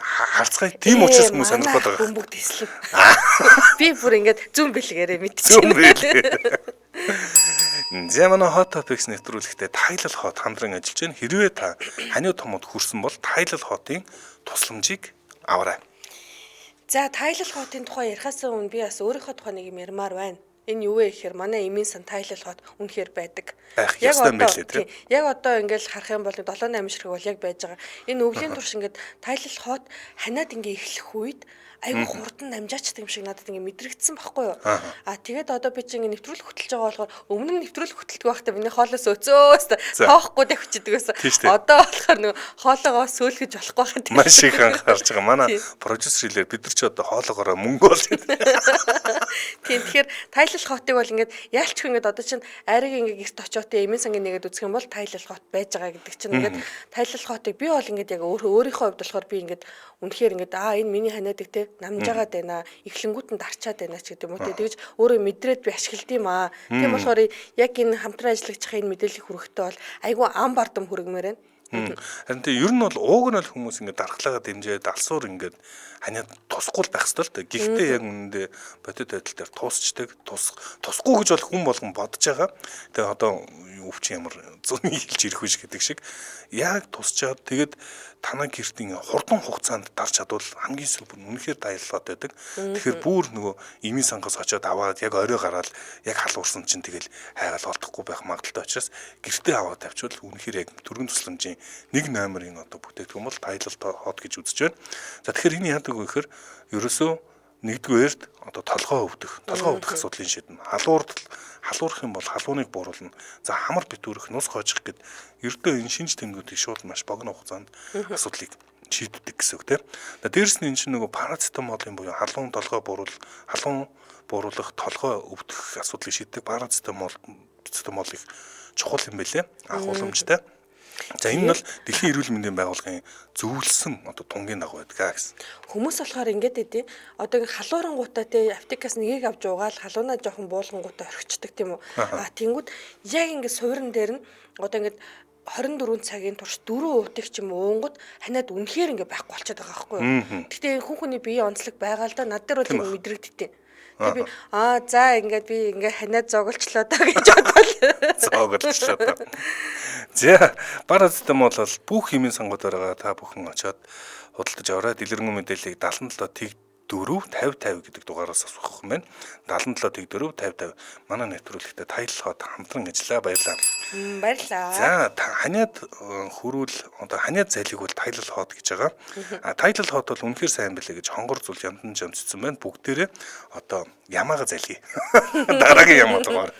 Speaker 1: Харцгаая. Тийм учраас хүмүүс сонирхоод байгаа.
Speaker 2: Бөмбөг тэслэв. Би бүр ингээд зүм бэлгээрээ мэдчихэв.
Speaker 1: Зэмэн hot topics нэвтрүүлэхдээ Тайлал хот хамтран ажиллаж байна. Хэрвээ та ханиу томод хүрсэн бол Тайлал хотын тусламжийг аваарай.
Speaker 2: За Тайлал хотын тухай ярихаас өмнө би бас өөрийнхөө тухай нэг юм ярмаар байна. Энэ юу вэ гэхээр манай Эмийн сан Тайлал хот үнэхээр байдаг. Яг одоо ингээл харах юм бол 7-8 ширхэг бол яг байж байгаа. Энэ өвлийн турш ингээд Тайлал хот ханаад ингээ эхлэх үед айгу хурдан намжаачдаг юм шиг надад ингээ мэдрэгдсэн байхгүй юу. Тэгээд одоо би чинь ингээ нэвтрүүлэг хөтлж байгаа болохоор өмнө нь нэвтрүүлэг хөтэлдэг байхдаа миний хоолоос өцөөс тоохгүй тавьчихдаг байсан. Одоо болохоор нөгөө хоолоогоо сөөлгөж болохгүй байх.
Speaker 1: Маш их анхаарч байгаа. Манай продюсер хэлээр бид нар ч одоо хоолоогоороо мөнгө бол.
Speaker 2: Тэгэхээр Тайлал хотыг бол ингээд яалчгүй ингээд одоо чинь ариг ингээ гэрт очиод Эмийн сангийн нэгэд үзэх юм бол Тайлал хот байж байгаа гэдэг чинь ингээд Тайлал хотыг би бол ингээд яг өөрийнхөө хувьд болохоор би ингээд үнэхээр ингээд энэ миний ханиадаг те намжаагаад байна. Эхлэнгүүтэнд арчаад байна ч гэдэг юм уу те. Тэгж өөрөө мэдрээд би ашигладаг юм аа. Тийм болохоор яг энэ хамтран ажиллаж байгаа энэ мэдээлэл хүрэхтэй бол айгүй ам бардам хүргэмээр байна.
Speaker 1: Харин тийм ер нь бол ууг нь бол хүмүүс ингээд дархлаагаа дэмжээд алсуур ингээд ханиад тусахгүй байх ёстой л дээ. Гэхдээ яг үнэндээ бодит байдал дээр туусчдаг, тусахгүй гэж бол хүн болгон бодож байгаа. Тэгээ одоо өвчин ямар зүүнний хэлж ирэх биш гэдэг шиг яг тусчаад тэгээд танай гэртийн хурдан хугацаанд дарж чадвал хамгийн сүүл үнэхээр дайлалгаад байдаг. Тэгэхээр бүр нөгөө имийн сангаас очиод аваад яг орой гараад яг халуурсан чинь тэгэл хайгаал олдохгүй байх магадaltaй учраас гэртээ аваад тавьчвал үнэхээр яг төргөн тусламжийн нэг номерын одоо бүтээгдэхүүн бол дайлалт хот гэж үзэж байна. За тэгэхээр энэ яадаг вэ гэхээр ерөөсөө нэгдүгээрт одоо толгой өвдөх асуудлын шийднэ. Халуурах юм бол халууныг бууруулна. За хамар битүүрэх, нус гоожих гэд ердөө энэ шинж тэмдгүүдийг шууд маш богино хугацаанд асуудлыг шийддэг гэсэн үг тийм. Дээрс нь энэ чинь нөгөө парацетамолын буюу халуун бууруулах, толгой өвдөх асуудлыг шийддэг парацетамолыг чухал юм байлээ. Анх уламжтай. За энэ бол Дэлхийн эрүүл мэндийн байгууллагын зөвлөсөн одоо тунгийн дагуу байдаг гэсэн.
Speaker 2: Хүмүүс болохоор ингэж байдیں۔ Одоо ингэ халуурангуудаа те аптекаас нэгийг авч уугаал халуунаа жоохон буулгангуудаа орхичдаг тийм үү. Тэнгүүд яг ингэ суурин дээр нь одоо ингэ 24 цагийн турш 4 уутыг ч юм уунгууд ханиад үнэхээр ингэ байхгүй болчиход байгаа байхгүй юу. Гэхдээ хүн хүний биеийн онцлог байгаа л да над дээр бол ингэ мэдрэгддэг. Тэгээ би за ингээд би ингээ ханиад зоголчлоо даа гэж бодлоо.
Speaker 1: Зоголчлоо даа. За парацетамол бол бүх хэмээн сангуудаараа та бүхэн очиод худалдаж аваад дэлгэрэнгүй мэдээллийг 77 тэг 4 50 50 гэдэг дугаараас асуух юм байна. 77 тэг 4 50 50 манай нэвтрүүлэгтээ таялал хот хамтран ажиллаа баярлалаа.
Speaker 2: Баярлалаа.
Speaker 1: За ханиад хөрүүл одоо ханиад зайлиг бол таялал хот гэж байгаа. Таялал хот бол үнэхээр сайн байлээ гэж хонгор зүйл ямдан жамцсан байна. Бүгдээрээ одоо ямаага зайлгий. Дараагийн ямаа дугаар.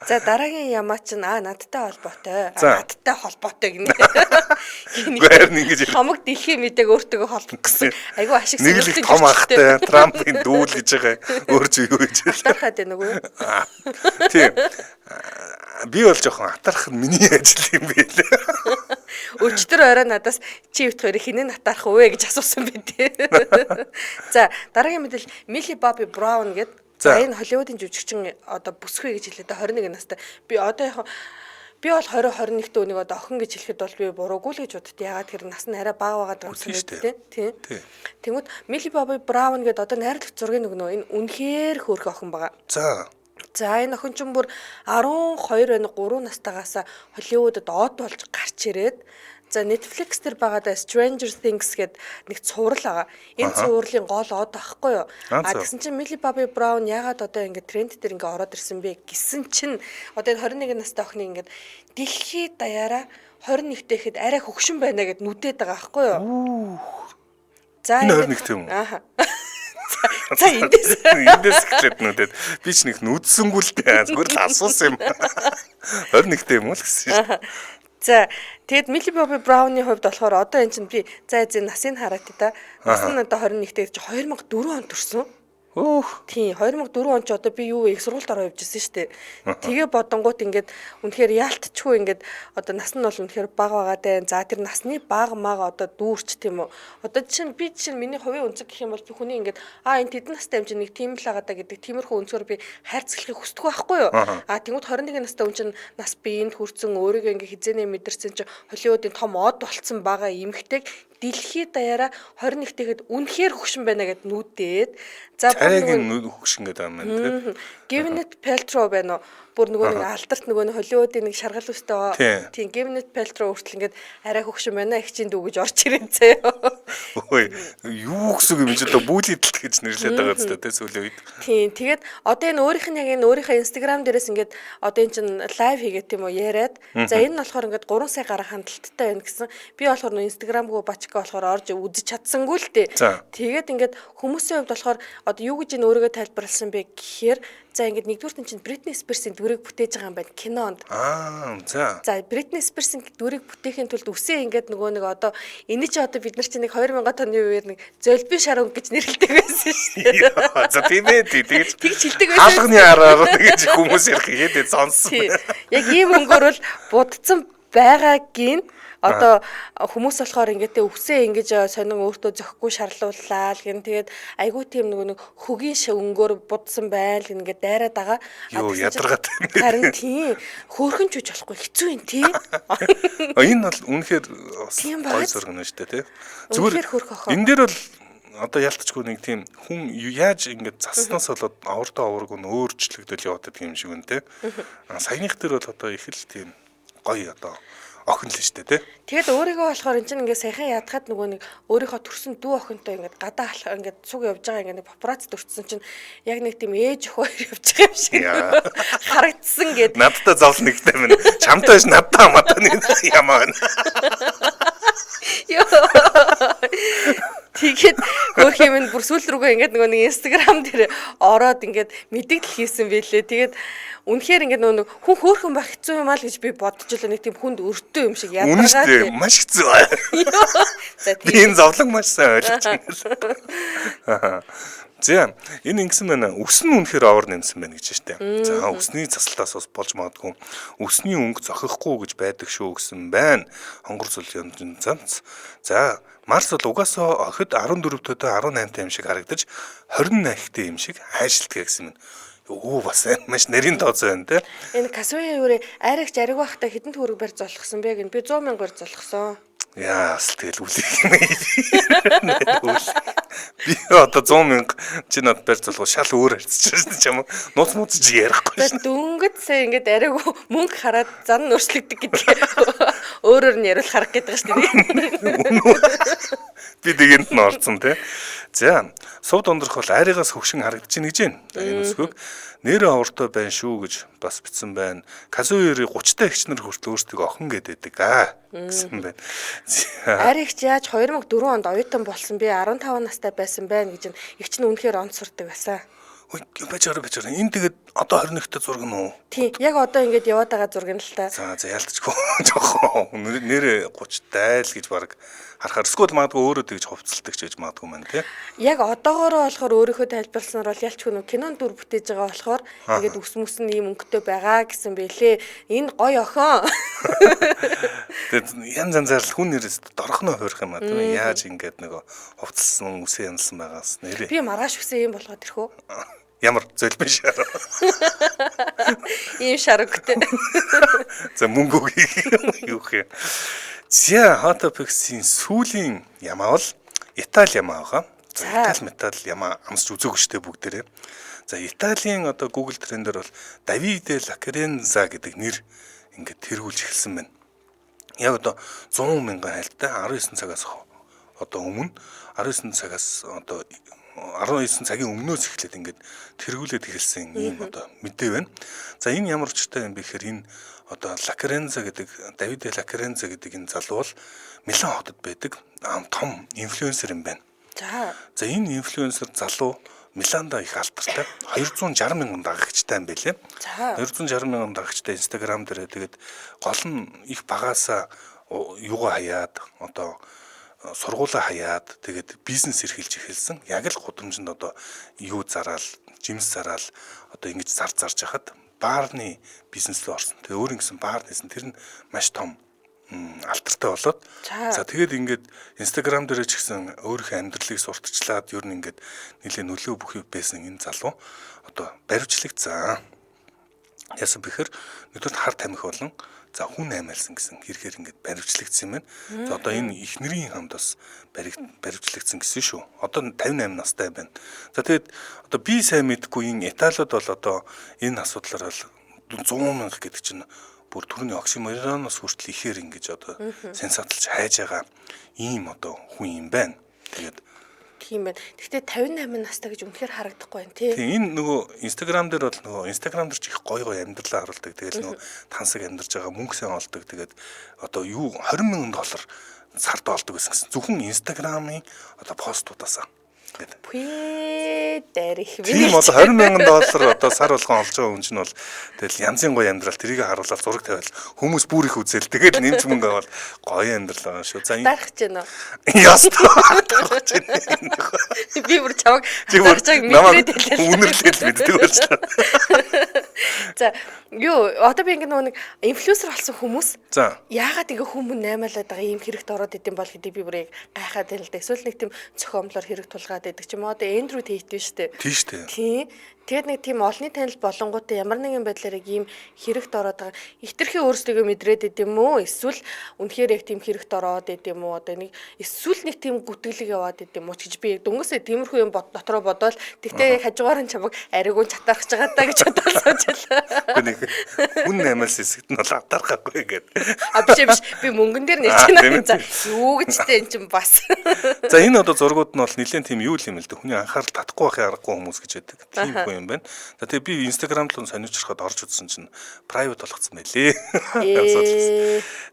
Speaker 2: За дараагийн ямаа чинь надтай холбоотой. Надтай холбоотой гинэ. Хамаг дэлхийн мэдээг өөртөө холбосон. Айгу ашиг
Speaker 1: нэг л том ахтай Трампын дүүл гэж байгаа. Өөр чи юу гэж.
Speaker 2: Атархаад байна уу?
Speaker 1: Тийм. Би бол жоохон атарх нь миний ажил юм байлээ.
Speaker 2: Өчтөр орой надаас чи өвт хоёрыг хинэн атарх вэ гэж асуусан байт. За дараагийн мэдээлэл Millie Bobby Brown гэдэг. За энэ Холливуудын жүжигчин одоо бүсгүй гэж хэлээд 21 настай. Би одоо яг би бол 20 21 дэх өнийг одоо охин гэж хэлэхэд бол би буруугүй л гэж боддоо. Ягаад тэр нас нь арай бага байгаа юм санагдав тийм. Тэнгүүд Millie Bobby Brown гэдэг одоо найрлагч зургийн нөгөө энэ үнэхээр хөөрхөн охин байгаа. За энэ охин ч бүр 12 байна 3 настайгаас Холливуудад од болж гарч ирээд за Netflix дээр байгаа Stranger Things гэдэг нэг цуврал байгаа. Энэ цувралын гол од ахгүй юу? Тэгсэн чинь Millie Bobby Brown ягаад одоо ингэ тренд дээр ингэ ороод ирсэн бэ гэсэн чинь одоо энэ 21 настай охины ингэ дэлхийд даяараа 21 дэхэд арай хөгшин байна гэд нүдээд байгаа ахгүй юу? За
Speaker 1: энэ 21 юм.
Speaker 2: За
Speaker 1: эндээс эхлээд нүдээд би ч нэг нүдсэнгүү л дээ. Зүгээр л асуусан юм. 21 юм уу л гэсэн шүү.
Speaker 2: За тэгэд Millie Bobby Brown-ы хувьд болохоор одоо эн чинь би за насыг хараад та. Нас нь одоо 21 дээр чи 2004 онд төрсөн. Тийм 2004 он ч одоо би юу их сургуульд ороо явж ирсэн шүү дээ. Тэгээ бодонгууд ингээд үнэхээр яалтчгүй ингээд одоо нас нь бол үнэхээр бага байгаа даа. За тэр насны бага мага одоо дүүрч тийм үү. Одоо би миний хувийн өнцөг гэх юм бол хүний ингээд энэ тэдэн настай юм чинь нэг тийм л байгаа даа гэдэг тиймэрхүү өнцгөр би хайрцаглахыг хүсдэг байхгүй юу. Тэнгууд 21 настай хүн чинь нас биеинд хүрсэн өөрийгөө ингээд хизээнэ мэдэрсэн чинь Холливуудын том од болцсон байгаа эмэгтэйг дэлхийд даяараа 21 дэхэд үнэхээр хөгшин байна гэд нүдээд за
Speaker 1: царайгийн хөгшин гэдэг юм байна тийм
Speaker 2: Gwyneth Paltrow байна уу бүр нөгөө нэг алдарт нөгөө Холливуудын нэг шаргал үстэй тийм Gwyneth Paltrow хүртэл ингээд арай хөгшин байна их чинь дүү гэж орч ирэн заяа.
Speaker 1: Ой юу гэсэн юм чи одоо бүлэдэлт гэж нэрлээд байгаа зү тэ сүүлийн үед.
Speaker 2: Тийм тэгээд одоо энэ өөрийнх нь яг энэ өөрийнхөө Instagram дээрээс ингээд одоо энэ чинь лайв хийгээд тийм үү яриад за энэ нь болохоор ингээд 3 сая гаруй хандлттай байна гэсэн би болохоор нөө Instagram-гоо бачка болохоор орж үзэж чадсангүй л дээ. Тэгээд ингээд хүмүүсийн хувьд болохоор одоо юу гэж энэ өөрийгөө тайлбарласан бэ гэхээр за ингээд нэгдүгээр нь чинь Britney Spears-ийн дүрийг бүтээж байгаа юм байна кинонд. За Britney Spears-ийн дүрийг бүтээхийн тулд үсээ ингээд нөгөө нэг одоо энэ чи одоо бид нар чинь нэг 2000 оны үеэр нэг зөлби шар өнгө гэж нэрлэдэг байсан шүү дээ.
Speaker 1: За тийм ээ тэгж
Speaker 2: хэлдэг байсан.
Speaker 1: Алганы араар гэж хүмүүс ярих хийдээ сонсон.
Speaker 2: Яг ийм өнгөөр бол будцсан байгаагийн Одоо хүмүүс болохоор ингээд өвсөө ингэж сонин өөртөө зөхгүй шарлууллаа л гэн тэгээд айгүй тийм нэг хөгийн өнгөөр будсан байл ингээд дайраад байгаа.
Speaker 1: Юу ядаргаад
Speaker 2: харин тийм хөөрхөн ч үж болохгүй хэцүү юм тий.
Speaker 1: Энэ бол үнэхээр
Speaker 2: Тийм
Speaker 1: гой
Speaker 2: бааз.
Speaker 1: зураг нь шүү дээ тий.
Speaker 2: Үнэхээр хөөрх охоо.
Speaker 1: энэ дээр бол одоо ялтчгүй нэг тийм хүн яаж ингэж заснаас болоод авартаа аварг нь өөрчлөгдөж яваад байгаа юм шиг үн тий. Саяных дээр бол одоо их л тийм гоё одоо охин л шүү дээ тий.
Speaker 2: Тэгээд өөрийгөө болохоор эн чинь ингээд саяхан ядахад нөгөө нэг өөрийнхөө төрсөн дүү охинтой ингээд гадаа алах ингээд цуг явж байгаа ингээд папарац төрсөн чинь яг нэг тийм ээж хоёр явж байгаа юм шиг харагдсан гэд.
Speaker 1: Надтай зовлон нэгтэй мэн. Чамтай биш надтай хамаатай нэг ямаа.
Speaker 2: Тэгээд хөөх юм бүр сүүл рүүгээ ингээд нөгөө нэг Instagram дээр ороод ингээд мэдээлэл хийсэн байлээ. Тэгээд үнэхээр ингээд нөгөө хүн хөөхөн байх хэцүү юм аа л гэж би бодож байлаа. Нэг тийм хүнд өртөө юм шиг
Speaker 1: Үнэн
Speaker 2: ядаргаад.
Speaker 1: шүү дээ. Маш хэцүү.
Speaker 2: За
Speaker 1: Би энэ зовлон маш сайн ойлгож байна. За энэ ингэсэн байна. Өс нь үнэхээр авар нэмсэн байна гэж штэ. За өсний засалтаас бас болж магадгүй өсний өнгө зохихгүй гэж байдаг шүү гэсэн байна. Хонгор зүлийн занц. За Марс бол угаасаа охид 14-тэй 18-тай юм шиг харагдаж 28-тай юм шиг хайшилтгаа гэсэн юм. Оо бас маш нарийн тооцоо байна те.
Speaker 2: Энэ Касуя юурэ айрагч ариг байхдаа хэдэн төгрөг барь золгосон бэ гэн би 100 мянга барь золгосон.
Speaker 1: Яас тэгэл үлээх юм. Би одоо 100 мянга чи над барь золгоо шал өөр харьцаж байна ч юм уу. Нууц мууц чи ярихгүй шин.
Speaker 2: Дөнгөд сая ингээд ариг мөнгө хараад зан өөрчлөгдөг гэдгийг өөрөөр нь яриул харах гэдэг шүү дээ.
Speaker 1: Би тэгэнд нь орцсон те. За сувд ондрох бол айрыгаас хөвшин харагдаж байна гэж байна. Энэ үсгүйг нэр авартай байна шүү гэж бас бичсэн байна. Казуйри 30-тай ихчнэр хүртэл өөрсдөө охин гэдэг гэсэн байна.
Speaker 2: Аригч яаж 2004 онд оюутан болсон би 15 настай байсан байна гэж их чинь үнэхээр онц сурдаг байсан.
Speaker 1: Ой бачаар. Энэ тэгээд одоо 21-т зураг нь уу?
Speaker 2: Тийм яг одоо ингээд яваад байгаа зураг нь л та.
Speaker 1: За ялтчгүй жоохон нэр 30-тай л гэж баг харахаар эсвэл магадгүй өөрөө тэгж хувцалдаг ч гэж магадгүй маань тий.
Speaker 2: Яг одоогоороо болохоор өөрийнхөө тайлбарласнаар бол ялч хүн кинон дүр бүтээж байгаа болохоор ингээд ус мүс нь ийм өнгөтэй байгаа гэсэн бэлээ. Энэ гоё охин.
Speaker 1: Тэгээд янз янзаар л хүн нэрээс дорхноо хуурах юм аа тийм яаж ингээд нөгөө хувцалсан үсээ янзсан байгаас нэрээ.
Speaker 2: Би маргааш үсээ юм болгоод ирэх үү?
Speaker 1: Ямар зөлбөн шар.
Speaker 2: Ийм шаргтай.
Speaker 1: За мөнгө юу гэх юм. За Hot Topics-ийн сүүлийн ямаа бол Итали ямаа байгаа. За Итали метал ямаа амсч үзээгүй штэ бүгдээрээ. За Италийн одоо Google Trend-ээр бол Davide Lacrenza гэдэг нэр ингээд тэргүүлж эхэлсэн байна. Яг одоо 100 мянган хайлттай 19 цагаас одоо өмнө 19 цагаас одоо 19 цагийн өмнөөс эхлээд ингээд тэргүүлээд эхэлсэн ийм одоо мэдээ байна. За энэ ямар учиртай юм бэ гэхээр энэ одоо Lacrenza гэдэг Davide Lacrenza гэдэг энэ залуу бол Милан хотод байдаг том инфлюенсер юм байна. За энэ инфлюенсер залуу Миланда их алдартай 260 мянган дагагчтай юм байлээ. 260 мянган дагагчтай Instagram дээр тэгээд гол нь их багаасаа юугаа хаяад одоо сургуулаа хаяад тэгээд бизнес эрхэлж эхэлсэн. Яг л гудамжинд одоо юу зараал, жимс зараал одоо ингэж зарж хахад баарны бизнес рүү орсон. Тэгээ өөр ингэсэн баар нэсэн тэр нь маш том алдартай болоод за тэгээд ингээд Instagram дээр ч гэсэн өөрийнхөө амьдралыг сурталчлаад ер нь ингээд нэлээ нөлөө бүхий байсан энэ залуу одоо баривчлагцсан. Яасан бэхэр нэгдүгээр хар тамхи болон за хүн аймаалсан гэсэн хэрхээр ингээд баривчлагдсан юм байна. За одоо энэ ихнэрийн хамт бас баривчлагдсан гэсэн шүү. Одоо 58 настай байна. За тэгээд одоо би сайн мэдгүй энэ Италид бол одоо энэ асуудлаар бол 100 мянга гэдэг чинь бүр түрүүний оксимороноос хүртэл ихээр ингэж одоо сенсацлж хайж байгаа ийм одоо хүн юм байна. Тэгээд
Speaker 2: тийм байна. Гэхдээ 58 настай гэж үнэхээр харагдахгүй байна тий.
Speaker 1: Тийм энэ нөгөө Instagram дээр бол нөгөө Instagram дээр ч их гоё амьдралаа харуулдаг. Тэгэл нөгөө тансаг амьдарч байгаа мөнгө сайн олдог. Тэгээд одоо юу 20 мянган доллар сард олдог гэсэн. Зөвхөн Instagram-ийн одоо постуудаасаа.
Speaker 2: Пээ дээрх
Speaker 1: тийм одоо 20 мянган доллар одоо сар болгон олж байгаа хүн чинь бол тэгэл янзын гоё амьдрал тэрийг харуулаад зураг тавиал хүмүүс бүр их үзэл тэгэл нэмж мөнгө аваад гоё амьдрал байгаа шүү. За
Speaker 2: дарах гэж байна уу?
Speaker 1: Яс дарах гэж байна.
Speaker 2: Би бүр чамаг дарах чаг мэдрээд хэлээ.
Speaker 1: Үнэрлэл мэддэг болчихлоо.
Speaker 2: За Юу, одоо би ингээ нэг инфлюенсер болсон хүмүүс
Speaker 1: За.
Speaker 2: яагаад ингээ хүмүүс наймаалаад байгаа ийм хэрэгт ороод идэм бол гэдэг би бүрийг гайхаад байна л да. Эсвэл нэг тийм цохиомлоор хэрэг тулгаад идэг ч юм уу. Одоо Эндрю Тейт биш үү?
Speaker 1: Тийш үү.
Speaker 2: Тийм. Тэгээд нэг тийм олонний танил болонгуудаа ямар нэгэн байдлаар ийм хэрэгт ороод байгаа. Хитрхи өөрсдөө мэдрээд идэм үү? Эсвэл үнэхээр яг тийм хэрэгт ороод идэм үү? Одоо нэг эсвэл нэг тийм гүтгэлэг яваад идэм үү ч гэж би дөнгөсөө тиймэрхүү юм дотроо бодвол тэгтээ хажуугаар нь чамаг аригуун чатаарч байгаа даа гэж бодоод суучлаа.
Speaker 1: Нэг хүн наймаас хэсэгт нь бол атархахгүй гэдэг.
Speaker 2: Биш би мөнгөн дээр нэрч байна. За юу гэж тэ эн чин бас.
Speaker 1: За энэ одоо зургууд нь бол нэлээд тийм юу юм л дээ. Хүний анхаарал татахгүй байхын аргагүй хүмүүс гэж байдаг. Тийм хүн юм байна. За тэгээ би Instagram руу сонирчрахад орж үзсэн чинь private болгоцсон байлээ.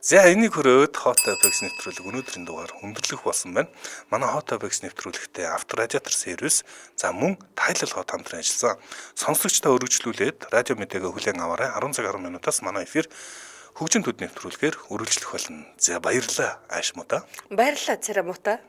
Speaker 1: За энийг хөрөөд Hot Topics нэвтрүүлэг өнөөдрийн дугаар өндөрлөх болсон байна. Манай Hot Topics нэвтрүүлэгтээ авторадиатор сервис за мөн Тайлал хот хамтран ажилласан. Сонсогчдоо өргөжлүүлээд радио мэдээгээ хүлээн аваарай. 10 цаг 10 минутаас манай эфир хөгжин төд нэвтрүүлгээр үргэлжлэх болно. За баярлалаа аашмуудаа.
Speaker 2: Баярлалаа царай муута.